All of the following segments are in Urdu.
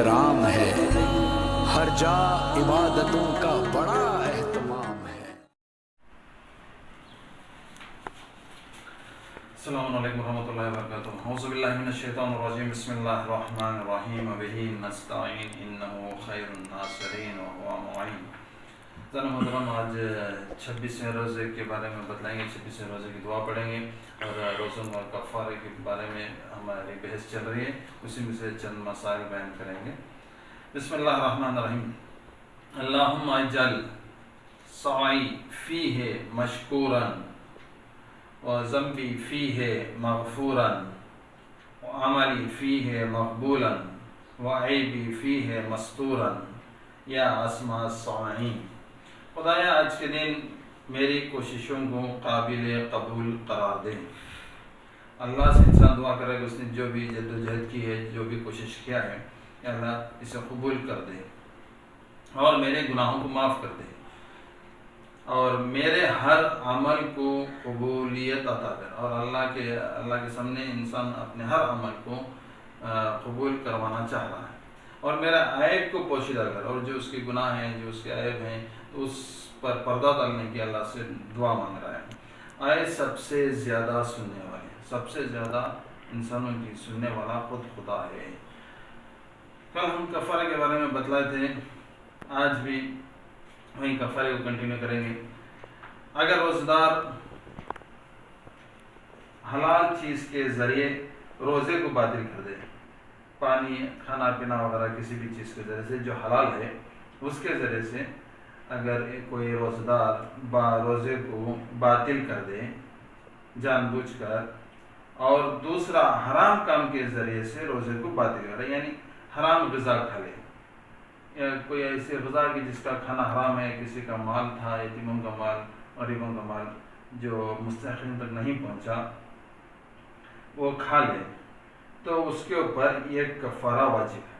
احترام ہے، ہر جا عبادتوں کا بڑا اہتمام ہے۔ السلام علیکم ورحمۃ اللہ وبرکاتہ۔ اعوذ باللہ من الشیطان الرجیم، بسم اللہ الرحمن الرحیم، وبہ نستعین انہ خیر الناصرین وہو معین۔ محترم، آج 26ویں روزے کے بارے میں بتلائیں گے، 26ویں روزے کی دعا پڑھیں گے اور روزوں اور کفارے کے بارے میں ہماری بحث چل رہی ہے، اسی میں سے چند مسائل بیان کریں گے۔ بسم اللہ الرحمن الرحیم۔ اللہم اجعل سعی فیہ مشکورا وذنبی فیہ مغفورا وعملی فیہ مقبولا وعیبی فیہ مستورا یا اسماء السامعین۔ خدایا آج کے دن میری کوششوں کو قابل قبول قرار دے۔ اللہ سے انسان دعا کرے کہ اس نے جو بھی جد و جہد کی ہے، جو بھی کوشش کیا ہے، یا اللہ اسے قبول کر دے اور میرے گناہوں کو معاف کر دے اور میرے ہر عمل کو قبولیت عطا کر۔ اور اللہ کے سامنے انسان اپنے ہر عمل کو قبول کروانا چاہ رہا ہے اور میرا عیب کو پوشیدہ کر، اور جو اس کے گناہ ہیں، جو اس کے عیب ہیں، تو اس پر پردہ ڈالنے کی اللہ سے دعا مانگ رہا ہے۔ آئے سب سے زیادہ سننے والے، سب سے زیادہ انسانوں کی سننے والا خود خدا ہے۔ کل ہم کفارے کے بارے میں بتلائے تھے، آج بھی وہیں کفارے کو کنٹینیو کریں گے۔ اگر روزہ دار حلال چیز کے ذریعے روزے کو باطل کر دے، پانی، کھانا پینا وغیرہ کسی بھی چیز کے ذریعے سے جو حلال ہے اس کے ذریعے سے اگر کوئی روزہ دار روزے کو باطل کر دے جان بوجھ کر، اور دوسرا حرام کام کے ذریعے سے روزے کو باطل کرے، یعنی حرام غذا کھا لے، یا کوئی ایسی غذا کی جس کا کھانا حرام ہے، کسی کا مال تھا، یتیموں کا مال، غریبوں کا مال جو مستحقین تک نہیں پہنچا، وہ کھا لے، تو اس کے اوپر یہ کفارہ واجب ہے۔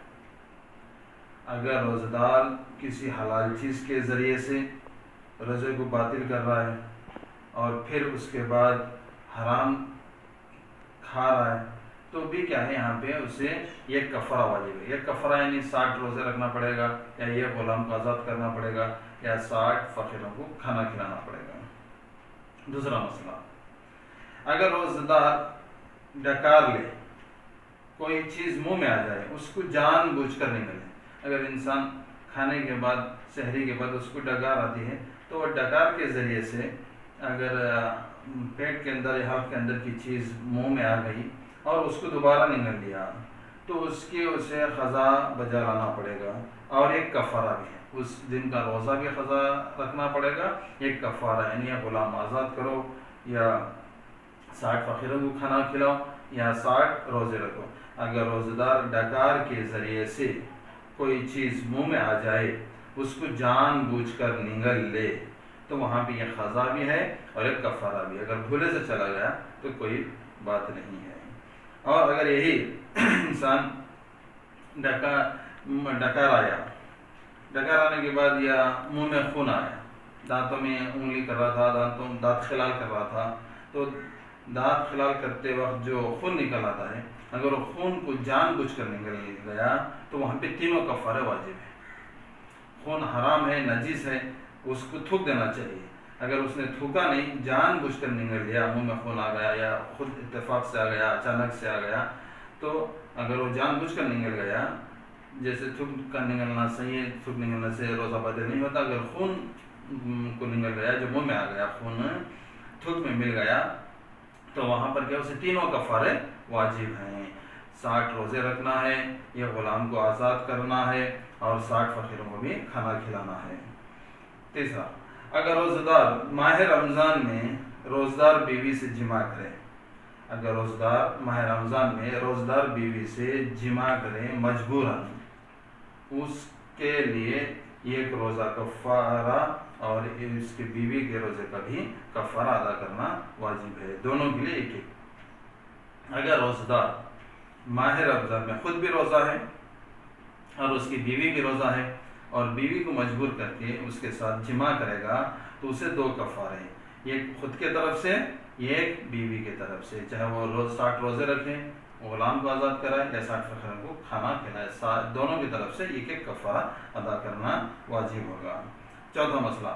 اگر روزہ دار کسی حلال چیز کے ذریعے سے روزے کو باطل کر رہا ہے اور پھر اس کے بعد حرام کھا رہا ہے، تو بھی کیا ہے، یہاں پہ اسے یہ کفارہ واجب ہے۔ یہ کفارہ یعنی 60 روزے رکھنا پڑے گا، یا یہ غلام کو آزاد کرنا پڑے گا، یا 60 فقیروں کو کھانا کھلانا پڑے گا۔ دوسرا مسئلہ، اگر روزہ دار ڈکار لے، کوئی چیز منہ میں آ جائے، اس کو جان بوجھ کر نکلے۔ اگر انسان کھانے کے بعد، سحری کے بعد اس کو ڈکار آتی ہے، تو وہ ڈکار کے ذریعے سے اگر پیٹ کے اندر یا حلق کے اندر کی چیز منہ میں آ گئی اور اس کو دوبارہ نگل لیا، تو اسے قضا بجا لانا پڑے گا، اور ایک کفارہ بھی ہے، اس دن کا روزہ بھی قضا رکھنا پڑے گا، ایک کفارہ یعنی یا غلام آزاد کرو، یا 60 فقیروں کو کھانا کھلاؤ، یا 60 روزے رکھو۔ اگر روزہ دار ڈکار کے ذریعے سے کوئی چیز منہ میں آ جائے، اس کو جان بوجھ کر نگل لے، تو وہاں پہ یہ قضا بھی ہے اور ایک کفارہ بھی ہے۔ اگر بھولے سے چلا گیا تو کوئی بات نہیں ہے۔ اور اگر یہی انسان ڈکار آیا، ڈکار آنے کے بعد یا منہ میں خون آیا، دانتوں میں انگلی کر رہا تھا، دانت خلال کر رہا تھا، تو دانت خلال کرتے وقت جو خون نکل آتا ہے، اگر وہ خون کو جان بوجھ کر نکل گیا، تو وہاں پہ تینوں کفارے واجب ہیں۔ خون حرام ہے، نجس ہے، اس کو تھوک دینا چاہیے۔ اگر اس نے تھوکا نہیں، جان بوجھ کر نگل لیا، منہ میں خون آ گیا یا خود اتفاق سے آ گیا، اچانک سے آ گیا، تو اگر وہ جان بوجھ کر نگل گیا، جیسے تھوک کا نگلنا صحیح ہے، تھوک نگلنے سے روزہ باطل نہیں ہوتا۔ اگر خون کو نگل گیا، جو منہ میں آ گیا، خون تھوک میں مل گیا، تو وہاں پر کیا اسے تینوں کفارے واجب ہیں۔ 60 روزے رکھنا ہے، یہ غلام کو آزاد کرنا ہے، اور 60 فقیروں کو بھی کھانا کھلانا ہے۔ تیسرا، اگر روزہ دار ماہ رمضان میں روزہ دار بیوی سے جماع کرے، اگر روزہ دار ماہ رمضان میں روزہ دار بیوی سے جماع کرے مجبوراً، اس کے لیے ایک روزہ کفارہ اور اس کی بیوی کے روزے کا بھی کفارہ ادا کرنا واجب ہے، دونوں کے لیے ایک ایک۔ اگر روزہ دار ماہ رمضان میں خود بھی روزہ ہے اور اس کی بیوی بھی روزہ ہے، اور بیوی کو مجبور کر کے اس کے ساتھ جماع کرے گا، تو اسے 2 کفارے ہیں، ایک خود کے طرف سے، ایک بیوی کے طرف سے، چاہے وہ 60 روزے رکھیں غلام کو آزاد کرائے یا 60 فقیروں کو کھانا کھلائے، دونوں کی طرف سے ایک ایک کفارہ ادا کرنا واجب ہوگا۔ چوتھا مسئلہ،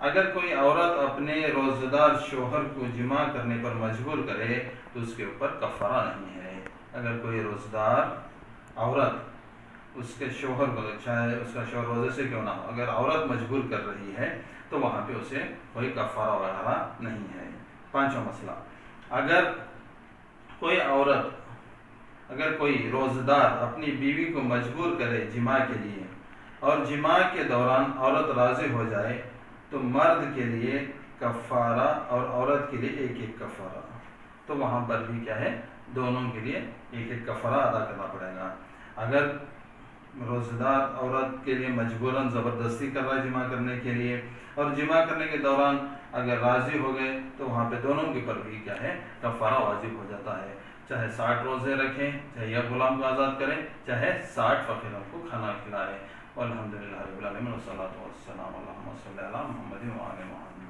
اگر کوئی عورت اپنے روزہ دار شوہر کو جمع کرنے پر مجبور کرے تو اس کے اوپر کفارہ نہیں ہے۔ اگر کوئی روزہ دار عورت اس کے شوہر کو، چاہے اس کا شوہر روزے سے کیوں نہ ہو، اگر عورت مجبور کر رہی ہے تو وہاں پہ اسے کوئی کفارہ وغیرہ نہیں ہے۔ پانچواں مسئلہ، اگر کوئی روزہ دار اپنی بیوی کو مجبور کرے جماع کے لیے اور جماع کے دوران عورت راضی ہو جائے تو مرد کے لیے کفارہ اور عورت کے لیے ایک ایک کفارہ، تو وہاں پر بھی کیا ہے، دونوں کے لیے ایک ایک کفارہ ادا کرنا پڑے گا۔ اگر روزہ دار عورت کے لیے مجبوراً زبردستی کر رہا ہے جماع کرنے کے لیے، اور جماع کرنے کے دوران اگر راضی ہو گئے تو وہاں پہ دونوں کے پر بھی کیا ہے، کفارہ واجب ہو جاتا ہے، چاہے 60 روزے رکھیں، چاہے یا غلام کو آزاد کریں، چاہے 60 فقیروں کو کھانا کھلائیں۔ والحمدللہ رب العالمین والصلاۃ والسلام علی محمد